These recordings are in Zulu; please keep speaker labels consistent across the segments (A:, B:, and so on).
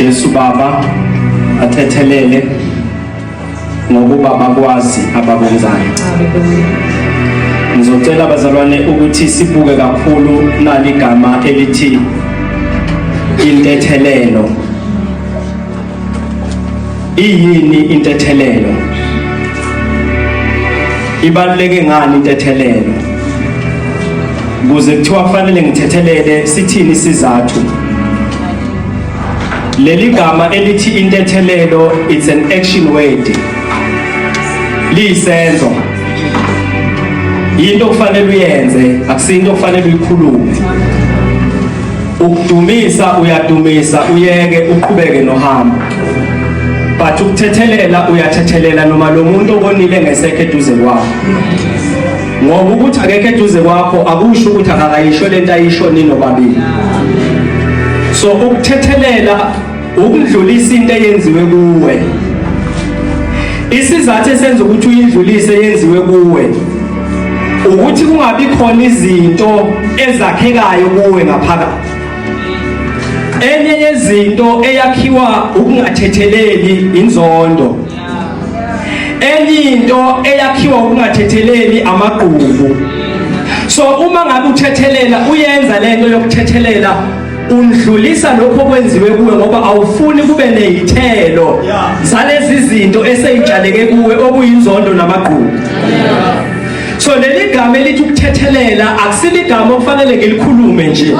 A: Jesu Baba athethelele ngokuba bakwazi abakwenzayo. Ngizocela abazalwane ukuthi sibuke kakhulu nali gama elithi intethelelo. Iyini intethelelo? Ibaluleke ngani intethelelo? Kuze kuthiwa kufanele ngithethelele sithini isizathu? Leli gama elithi intethelelo, it's an action word. Lisenzo. Yinto kufanele uyenze, akusinto kufanele uyikhulume. Ukudumisa uyadumisa, uyeke uqhubeke nohambo. But ukuthethelela uyathethelela noma lo muntu obonile ngesekhe eduze kwakho. Ngoba ukuthi akekho eduze kwakho akusho ukuthi akakayisho lento ayisho nini obabili. So ukuthethelela ukudlulisa into eyenziwe kuwe. Isizathu esenza ukuthi uyidlulise yenziwe kuwe ukuthi kungabi khona izinto ezakhekayo kuwe ngaphakathi. Enye yezinto eyakhiwa ukungathetheleli inzondo. Enye into eyakhiwa ukungathetheleli amaqhubu. So uma ngabe uthethelela uyenza lento yokuthethelela undlulisa lokho kwenziwe kuwe ngoba awufuni kube nezithelo zalezi zinto eseyitshaleke kuwe okuyinzondo namaqhubu. So leli gama elithi ukuthethelela akusili igama okufanele ngilikhulume nje.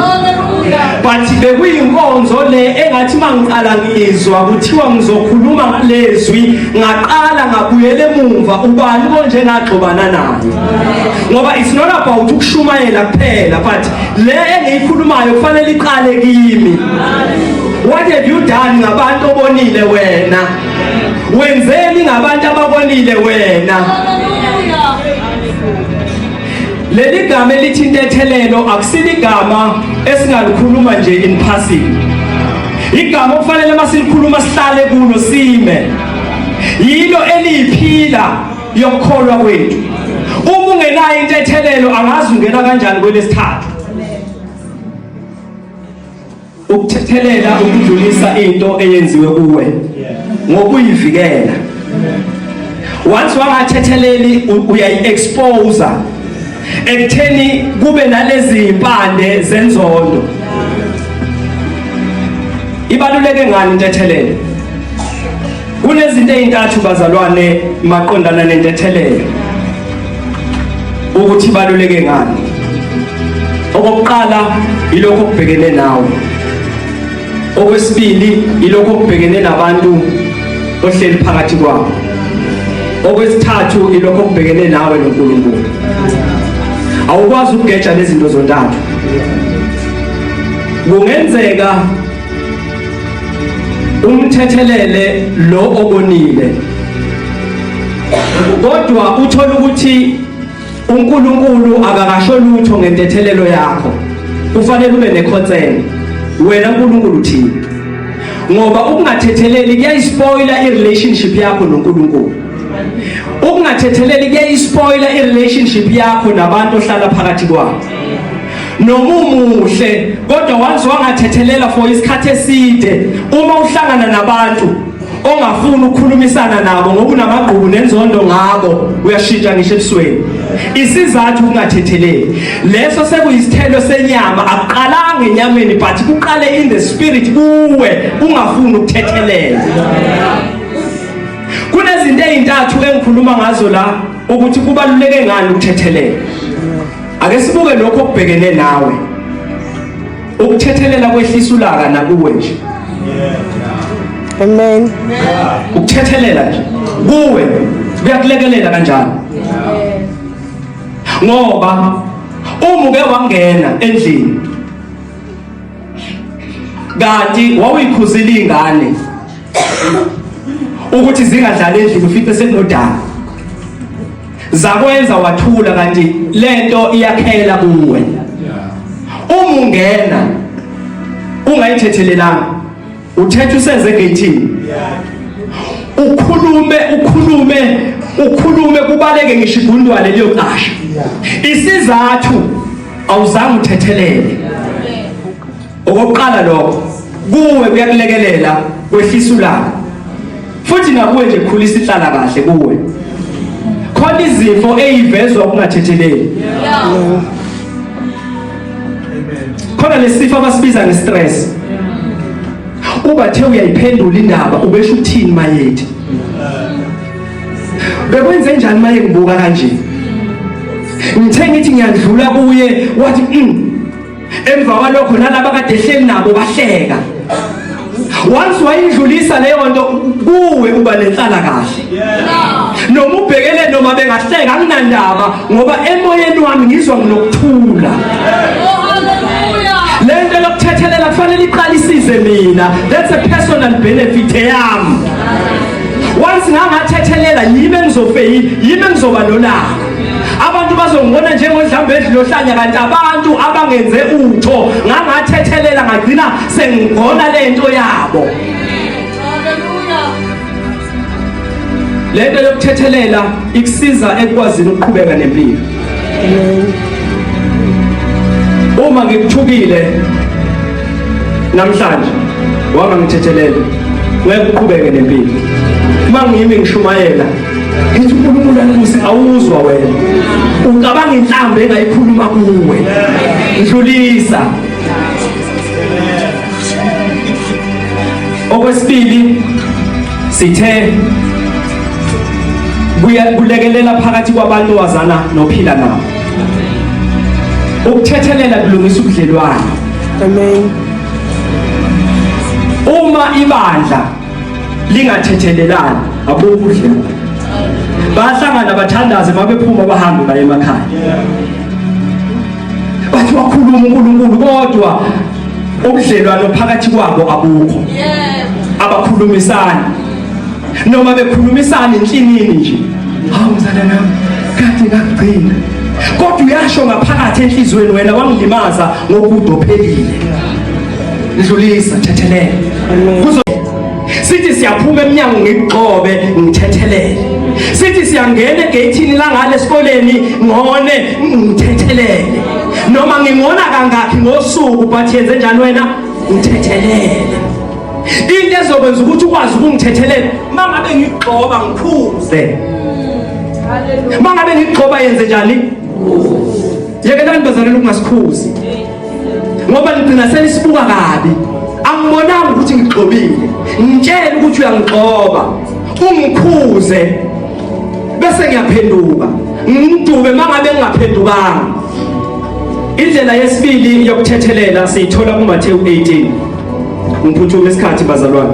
A: But bekuyinkonzo le engathi mangiqala ngizwa kuthiwa ngizokhuluma ngalezwi ngaqala ngabuyele emuva ubani konje ngaxobana naye. Ngoba it's not about ukushumayela kuphela but le engiyikhulumayo kufanele iqale kimi. What have you done ngabantu obonile wena? Wenzeni ngabantu ababonile wena? Leli gama elithi intethelelo akusili igama esingalikhuluma nje in passing. Igama okufanele masilikhuluma sihlale kulo sime. Yilo eliyiphila yokukholwa kwethu. Uma ungenayo intethelelo angazi ungena kanjani kwelesithathu. Ukuthethelela ukudlulisa into eyenziwe kuwe ngokuyivikela. Once wangathetheleli uyayi-expose ekutheni kube nalezi impande zenzondo. Ibaluleke ngani intethelelo? Kunezinto ezintathu bazalwane maqondana nentethelelo ukuthi ibaluleke ngani. Okokuqala ilokho kubhekene nawe. Okwesibili ilokho kubhekene nabantu ohleli phakathi kwabo. Okwesithathu ilokho kubhekene nawe noNkulunkulu. Awukwazi ukugeja lezi zinto zontathu. Kungenzeka umthethelele lo obonile kodwa uthola ukuthi uNkulunkulu akakasho lutho ngentethelelo yakho. Kufanele ube neconcern wena uNkulunkulu uthini. Ngoba ukungathetheleli kuyayispoila irelationship yakho noNkulunkulu. Ukungathetheleli kuyayispoila irelationship yakho nabantu ohlala phakathi kwabo. Noma umuhle kodwa once wangathethelela for isikhathi eside uma uhlangana nabantu ongafuni ukukhulumisana nabo ngoba unamagqubu nenzondo ngabo uyashintsha ngisho ebusweni. Isizathu ukungathetheleli leso sekuyisithelo senyama aqalanga enyameni but kuqale in the spirit kuwe ungafuni ukuthethelela. Kunezinto ezintathu engikhuluma ngazo la ukuthi kubaluleke ngani ukuthethelela. Ake sibuke lokho okubhekene nawe. Ukuthethelela kwehlisa ulaka nakuwe nje.
B: Amen.
A: Ukuthethelela nje kuwe kuyakulekelela kanjani? Ngoba uma uke wangena endlini kanti wawuyikhuzile ingane ukuthi zingadlali endlini ufice sekunodala. Zakwenza wathula kanti lento iyakhela kuwe. Uma ungena ungayithethelelanga uthethe usenze egate. Ukhulume kubaleke ngisho igundwane liyoqasha. Isizathu awuzange uthethelele. Okokuqala lokho kuwe kuyakulekelela kwehlisa ulaka futhi nakuwe nje khulisa ihlala kahle kuwe khona izifo eyivezwa ukungathetheleli khona lesifo abasibiza ngestress ubathe uyayiphendula indaba ubesho ukuthini mayethi bekwenze njani maye ngibuka kanje ngithe ngithi ngiyadlula kuye wathi emva kwalokho nalaba kade ehleli nabo bahleka once wayindlulisa leyo nto kuwe uba lenhlala kahle noma ubhekele noma bengahleka akunandaba ngoba emoyeni wami ngizwa nginokuthula lento lokuthethelela kufanele iqalisize mina that's a personal benefit yami once ngangathethelela yimi ngizoba nolaka abantu bazongibona njengodlambe edlohlanya kanti abantu abangenze utho ngangathethelela ngagcina sengigona lento yabo lento yokuthethelela ikusiza ekwazini ukuqhubeka nempilo uma ngikuthukile namhlanje wanga ngithethelela ngeke uqhubeke nempilo mangimi ngishumayela ngithi uNkulunkulu anikusi awuzwa wena ucabanga inhlambe engayikhuluma kuwe ndlulisa okwesibili sithe kulekelela phakathi kwabantu wazana nophila nabo ukuthethelela kulungisa ubudlelwano amen uma ibandla lingathethelelani abokudlela bahlangana bathandaze mabephuma bahambe baye emakhaya bathi wakhuluma uNkulunkulu kodwa ubudlelwano phakathi kwabo abukho abakhulumisana noma bekhulumisana inhlinini nje hawu mzala nami kade ngakugcina kodwa uyasho ngaphakathi enhlizweni wena wangilimaza ngokudophelile ndlulisa thethelela sithi siyaphuma eminyango ngigqobe ngithethelele sithi siyangena egate langale esikoleni ngone ngithethelele noma ngingona kangakhi ngosuku but yenze njani wena ngithethelele into ezokwenza ukuthi ukwazi ukungithethelela mangabe ngigqoba ngiphuze mangabe ngigqoba yenze njani yeke nibazalela ukungasikhuzi ngoba ngigcina selisibuka kabi angibonanga ukuthi ngigxobile ngitshela ukuthi uyangigxoba ungikhuze bese ngiyaphenduka ngidube mangabe ngingaphendukanga indlela yesibili yokuthethelela siyithola kuMathewu 18 ngiphuthuma isikhathi bazalwane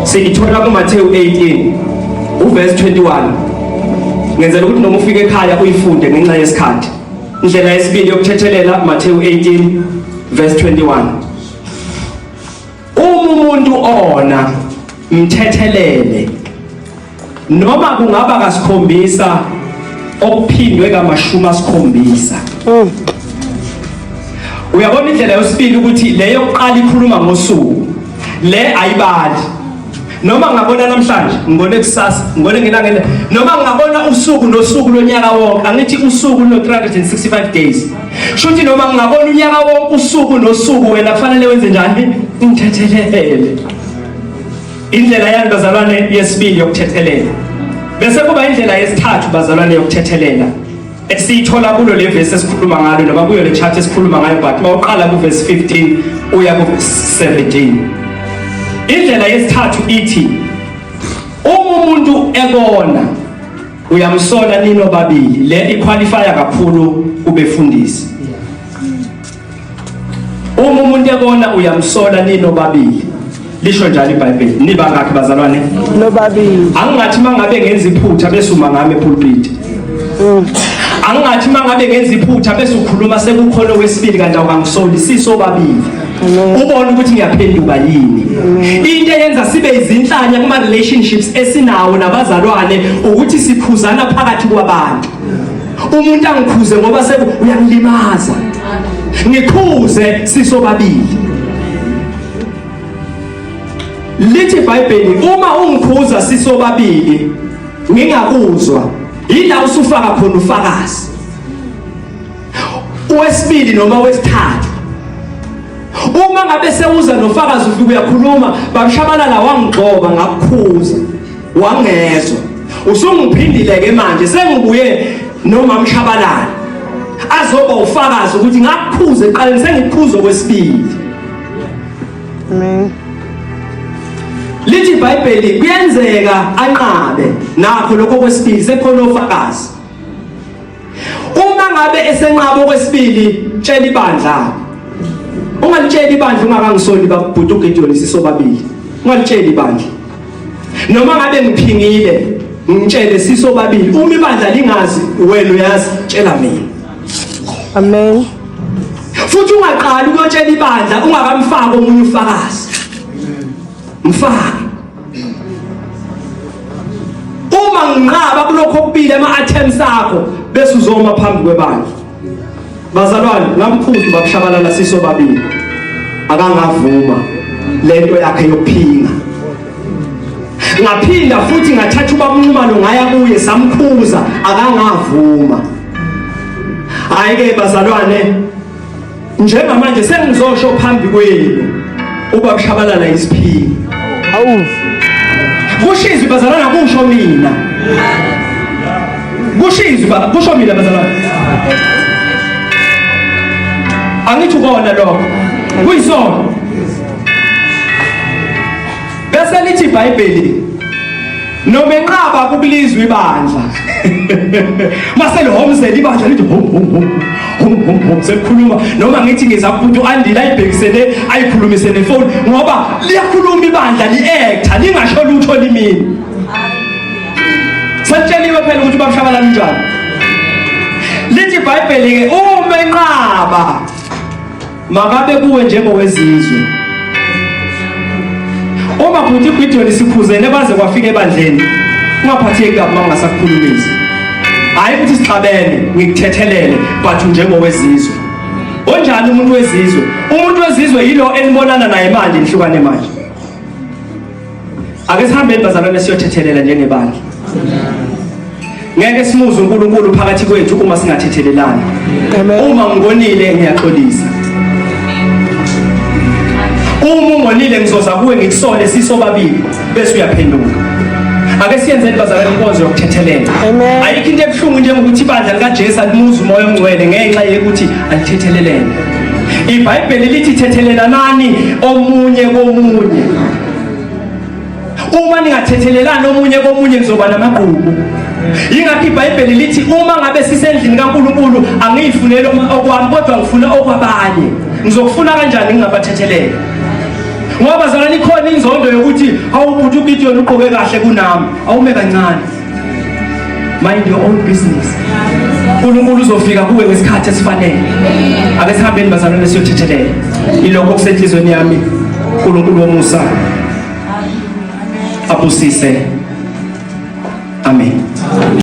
A: siyithola kuMathewu 18 uverse 21 ngenzela ukuthi noma ufike ekhaya uyifunde ngenxa yesikhathi indlela yesibili yokuthethelela Mathewu 18 verse 21 umuntu ona mthethelele noma kungaba kasikhombisa okuphindwe ka70. Uyabona indlela yesibili ukuthi le yokuqala ikhuluma ngosuku le ayibali noma ngabona namhlanje ngibone kusasa ngibone ngelangeni noma ngabona usuku nosuku lonyaka wonke angithi usuku lo 365 days shothi noma ngabona unyaka wonke usuku nosuku wena kufanele wenze njani ngithethelele indlela yami bazalwane yesibili yokuthethelela bese kuba indlela yesithathu bazalwane yokuthethelela esiyithola kulo le verse esikhuluma ngalo noma kuyo le chapter esikhuluma ngayo but mawuqala ku verse 15 uya ku 17 indlela yesithathu ithi umuntu ekona uyamsola nino babili le iqualifya kakhulu kubefundisi umuntu ekona uyamsola nino babili lisho njalo iBhayibheli niba ngakhe bazalwane nobabili angathi mangabe ngenza iphutha bese uma ngame pulpit angathi mangabe ngenza iphutha bese ukhuluma sekukholo wesibili kanti awungisoli sisobabili ubona ukuthi ngiyaphenduka yini into eyenza sibe izinhlanya kuma relationships esinawo nabazalwane ukuthi sikhuzana phakathi kwabantu umuntu angikhuze ngoba uyangilimaza ngikhuze sisobabili lithi iBhayibheli uma ungikhuza sisobabili ngingakuzwa yila usufaka khona ufakazi wesibili noma wesithathu uma ngabe sewuza nofakazi ufike uyakhuluma bamshabalala wangigcoba ngakukhuza wangezwa usungiphindile ke manje sengibuye noma mshabalala azoba ufakazi ukuthi ngakukhuza eqaleni sengikukhuza kwesibili.
B: Amen.
A: Lithi iBhayibheli kuyenzeka anqabe nakho lokho kwesibili sekhona ufakazi. Uma ngabe esenqaba kwesibili tshela ibandla. Ungalitshela ibandla ungakangisoli babhuti uGideon sisobabili. Ungalitshela ibandla. Noma ngabe ngiphingile ngitshele sisobabili. Uma ibandla lingazi wena uyazi tshela mina.
B: Amen.
A: Futhi ungaqali ukuyotshela ibandla ungakamfaki omunye ufakazi. Mfaki. Uma nginqaba kulokho okubili ama-attempts akho bese uzoma phambi kwebandla. Bazalwane ngamkhulu bakushabalala sisobabili. Akangavuma lento yakhe yokuphinga. Ngaphinda futhi ngathatha ubabunqumalo ngaya kuye samkhuza akangavuma. Hayi-ke bazalwane njengamanje sengizosho phambi kwenu ubakushabalala isiphingi.
B: Awu.
A: Kushizwe bazalwana kusho mina. Kusho mina bazalwana. Angithi ukona lokho. Kuyisona. Bese lithi iBhayibheli noma enqaba kukulizwe ibandla. Mase lihomzela ibandla lithi hom sekukhuluma noma ngithi ngizaphuthi uAndile ayibhekisele ayikhulumise nefoni ngoba liyakhuluma ibandla liactor lingasho lutho limini. Sentsheliwe phela ukuthi babushabalala njani. Lithi iBhayibheli ke uma enqaba makabe kuwe njengowezizwe. Uma kuthi uGideon sikhuzene baze kwafika ebandleni ungaphatheki kabi mangasakhulumisi. Hayi ukuthi sixabene ngikuthethelele but njengowezizwe. Onjani umuntu wezizwe? Umuntu wezizwe yilo enibonana naye manje nihlukane manje. Ake sihambeni bazalwane siyothethelela njengebandla. Ngeke simuze uNkulunkulu phakathi kwethu uma singathethelelani. Uma ngonile ngiyaxolisa. Uma ungonile ngizoza kuwe ngikusole sisobabili bese uyaphenduka. Ake siyenzeni bazalwane inkonzo yokuthethelela. Ayikho into ebuhlungu njengokuthi ibandla likaJesu alimuza umoya ongcwele ngenxa yokuthi alithethelelene. iBhayibheli lithi thethelenani omunye komunye. Uma ningathethelelani omunye komunye kuzoba namagqubu. Yingakho iBhayibheli lithi uma ngabe sisendlini kaNkulunkulu angiyifunele okwami kodwa ngifuna okwabanye. Ngizokufuna kanjani ngingabathethelela? Ngoba bazalwane ikhona inzondo yokuthi awubuthi uGideon uqoke kahle kunami. Awume kancane. Mind your own business. uNkulunkulu uzofika kuwe ngesikhathi esifanele. Ake sihambeni bazalwane siyothethelela. Ilokho kusenhlizweni yami. uNkulunkulu womusa abusise. Amen.